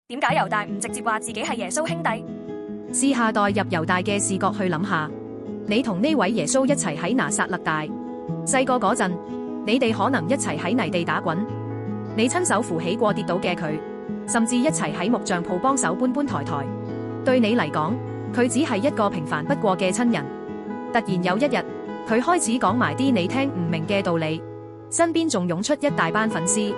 點解猶大唔直接話自己係耶穌兄弟？試下代入猶大嘅視角去諗下，你同呢位耶穌一齊喺拿撒勒大，細個嗰陣，你哋可能一齊喺泥地打滾，你親手扶起過跌倒嘅佢，甚至一齊喺木匠鋪幫手搬抬抬。對你嚟講，佢只係一個平凡不過嘅親人。突然有一日，佢開始講埋啲你聽唔明嘅道理，身邊仲湧出一大班粉絲。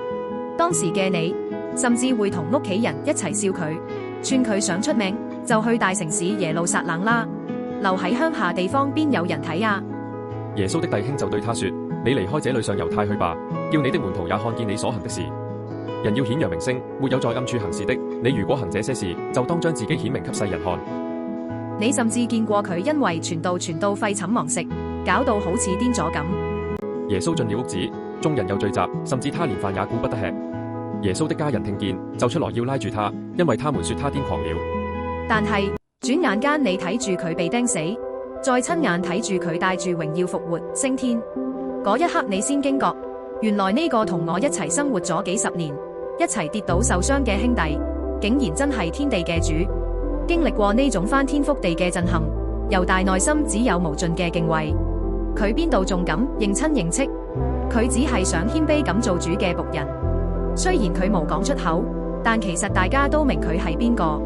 當時嘅你，甚至會同屋企人一齊笑佢，串佢想出名就去大城市耶路撒冷啦，留喺鄉下地方邊有人睇啊？耶穌的弟兄就對他說：你離開這裏上猶太去吧，叫你的門徒也看見你所行的事。人要顯揚名聲，沒有在暗處行事的。你如果行這些事，就當將自己顯明給世人看。你甚至見過佢因為傳道廢寢忘食，搞到好似癲咗咁。耶穌進了屋子，眾人又聚集，甚至他連飯也顧不得吃。耶穌的家人聽見，就出來要拉住他，因為他們說他癲狂了。但係轉眼間你睇住佢被釘死，再親眼睇住佢帶住榮耀復活升天，嗰一刻你先驚覺，原來呢個同我一齊生活咗幾十年，一齊跌倒受傷嘅兄弟，竟然真係天地嘅主。經歷過呢種翻天覆地嘅震撼，猶大內心只有無盡嘅敬畏。佢邊度仲敢認親認戚？佢只係想謙卑咁做主嘅僕人。雖然佢冇講出口，但其實大家都明佢係邊個。